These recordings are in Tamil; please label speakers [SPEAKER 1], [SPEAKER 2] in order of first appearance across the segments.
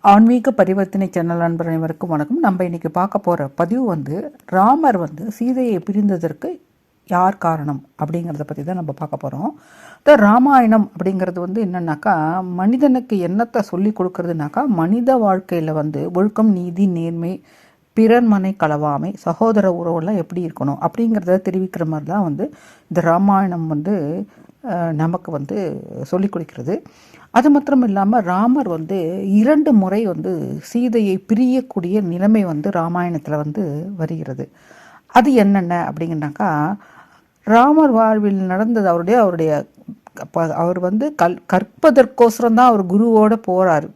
[SPEAKER 1] ஆன்மீக பரிவர்த்தனை சேனல் நண்பர் அனைவருக்கும் வணக்கம். நம்ம இன்னைக்கு பார்க்க போகிற பதிவு ராமர் சீதையை பிரிந்ததற்கு யார் காரணம் அப்படிங்கிறத பற்றி தான் நம்ம பார்க்க போகிறோம். ராமாயணம் அப்படிங்கிறது என்னன்னாக்கா, மனிதனுக்கு என்னத்தை சொல்லி கொடுக்கறதுனாக்கா, மனித வாழ்க்கையில் ஒழுக்கம், நீதி, நேர்மை, பிறர் மனை களவாமை, சகோதர உறவுலாம் எப்படி இருக்கணும் அப்படிங்கிறத தெரிவிக்கிற மாதிரி தான் இந்த ராமாயணம் நமக்கு சொல்லிக் கொடுக்கிறது. அது மாத்திரம் இல்லாமல் ராமர் 2 முறை சீதையை பிரியக்கூடிய நிலைமை ராமாயணத்தில் வருகிறது. அது என்னென்ன அப்படிங்கனாக்கா, ராமர் வாழ்வில் நடந்தது அவருடைய அவர் கற்பதற்கோசரம் தான் அவர் குருவோடு போகிறாரு.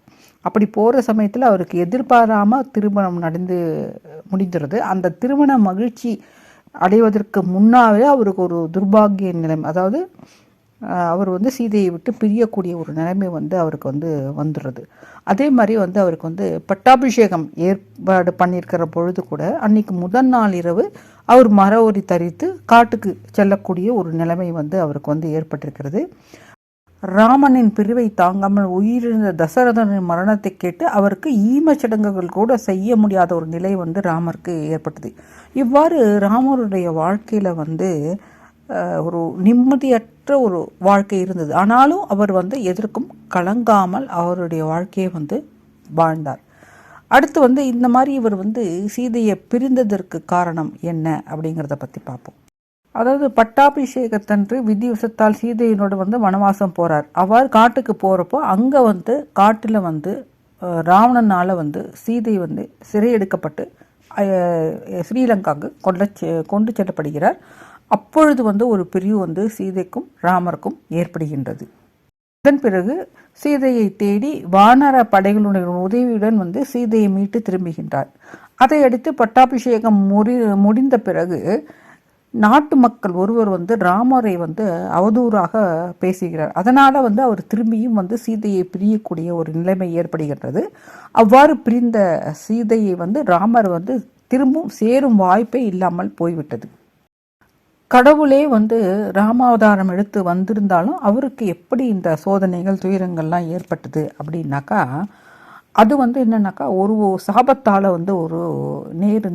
[SPEAKER 1] அப்படி போகிற சமயத்தில் அவருக்கு எதிர்பாராமல் திருமணம் நடந்து முடிந்துடுறது. அந்த திருமண மகிழ்ச்சி அடைவதற்கு முன்னாவே அவருக்கு ஒரு துர்பாகிய நிலைமை, அதாவது அவர் சீதையை விட்டு பிரியக்கூடிய ஒரு நிலைமை அவருக்கு வந்துடுறது. அதே மாதிரி அவருக்கு பட்டாபிஷேகம் ஏற்பாடு பண்ணியிருக்கிற பொழுது கூட அன்னைக்கு முதல் நாள் இரவு அவர் மர ஒரி தரித்து காட்டுக்கு செல்லக்கூடிய ஒரு நிலைமை அவருக்கு ஏற்பட்டிருக்கிறது. ராமனின் பிரிவை தாங்காமல் உயிரிழந்த தசரதனின் மரணத்தை கேட்டு அவருக்கு ஈமச்சடங்குகள் கூட செய்ய முடியாத ஒரு நிலை ராமருக்கு ஏற்பட்டது. இவ்வாறு ராமருடைய வாழ்க்கையில் ஒரு நிம்மதியற்ற ஒரு வாழ்க்கை இருந்தது. ஆனாலும் அவர் எதற்கும் கலங்காமல் அவருடைய வாழ்க்கையை வாழ்ந்தார். அடுத்து இந்த மாதிரி இவர் சீதையை பிரிந்ததற்கு காரணம் என்ன அப்படிங்கிறத பற்றி பார்ப்போம். அதாவது பட்டாபிஷேகத்தன்று விதிவசத்தால் சீதையினோடு வனவாசம் போகிறார். அவ்வாறு காட்டுக்கு போகிறப்போ அங்கே காட்டில் ராவணனால் சீதை சிறையெடுக்கப்பட்டு ஸ்ரீலங்காவுக்கு கொண்டு செல்லப்படுகிறார். அப்பொழுது ஒரு பிரிவு சீதைக்கும் ராமருக்கும் ஏற்படுகின்றது. அதன் பிறகு சீதையை தேடி வானர படைகளுடைய உதவியுடன் சீதையை மீட்டு திரும்புகின்றார். அதையடுத்து பட்டாபிஷேகம் முடிந்த பிறகு நாட்டு மக்கள் ஒருவர் ராமரை அவதூறாக பேசுகிறார். அதனால் அவர் திரும்பியும் சீதையை பிரியக்கூடிய ஒரு நிலைமை ஏற்படுகின்றது. அவ்வாறு பிரிந்த சீதையை ராமர் திரும்பவும் சேரும் வாய்ப்பே இல்லாமல் போய்விட்டது. கடவுளே ராமாவதாரம் எடுத்து வந்திருந்தாலும் அவருக்கு எப்படி இந்த சோதனைகள், துயரங்கள்லாம் ஏற்பட்டது அப்படின்னாக்கா, அது என்னன்னாக்கா, ஒரு சாபத்தால் ஒரு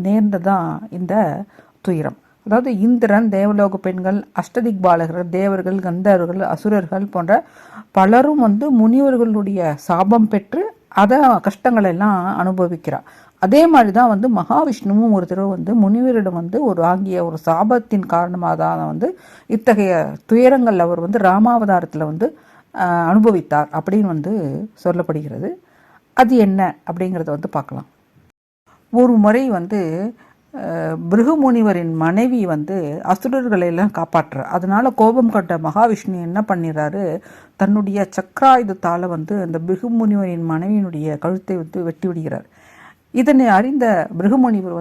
[SPEAKER 1] நேர்ந்ததான் இந்த துயரம். அதாவது இந்திரன், தேவலோக பெண்கள், அஷ்டதிக் பாலகர்கள், தேவர்கள், கந்தர்வர்கள், அசுரர்கள் போன்ற பலரும் முனிவர்களுடைய சாபம் பெற்று அதை கஷ்டங்கள் எல்லாம் அனுபவிக்கிறார். அதே மாதிரி தான் மகாவிஷ்ணுவும் ஒரு தடவை முனிவரிடம் ஒரு ஆகிய ஒரு சாபத்தின் காரணமாக தான் இத்தகைய துயரங்கள் அவர் ராமாவதாரத்தில் அனுபவித்தார் அப்படின்னு சொல்லப்படுகிறது. அது என்ன அப்படிங்கிறத பார்க்கலாம். ஒரு முறை பிருகு முனிவரின் மனைவி அசுரர்களையெல்லாம் காப்பாற்றுறார். அதனால கோபம் கட்ட மகாவிஷ்ணு என்ன பண்ணிடுறாரு, தன்னுடைய சக்கராயுதத்தால் அந்த பிருகு முனிவரின் மனைவியினுடைய கழுத்தை வெட்டி விடுகிறார். இதனை அறிந்த பிருகுமுனிவர்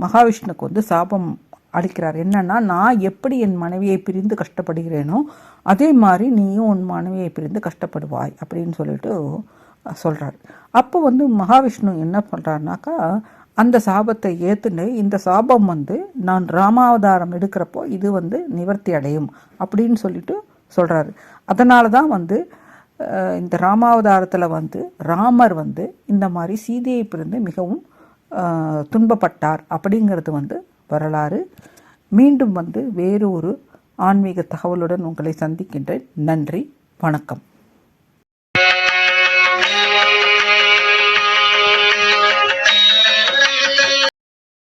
[SPEAKER 1] மகாவிஷ்ணுக்கு சாபம் அளிக்கிறார். என்னன்னா, நான் எப்படி என் மனைவியை பிரிந்து கஷ்டப்படுகிறேனோ அதே மாதிரி நீயும் உன் மனைவியை பிரிந்து கஷ்டப்படுவாய் அப்படின்னு சொல்லிட்டு சொல்கிறார். அப்போ மகாவிஷ்ணு என்ன பண்ணுறாருனாக்கா, அந்த சாபத்தை ஏற்றுன்னு இந்த சாபம் நான் ராமாவதாரம் எடுக்கிறப்போ இது நிவர்த்தி அடையும் அப்படின்னு சொல்லிட்டு சொல்கிறாரு. அதனால தான் இந்த ராமாவதாரத்தில் ராமர் இந்த மாதிரி சீதையை பிரிந்து மிகவும் துன்பப்பட்டார் அப்படிங்கிறது வரலாறு. மீண்டும் வேறு ஒரு ஆன்மீக தகவலுடன் உங்களை சந்திக்கின்றேன். நன்றி, வணக்கம்.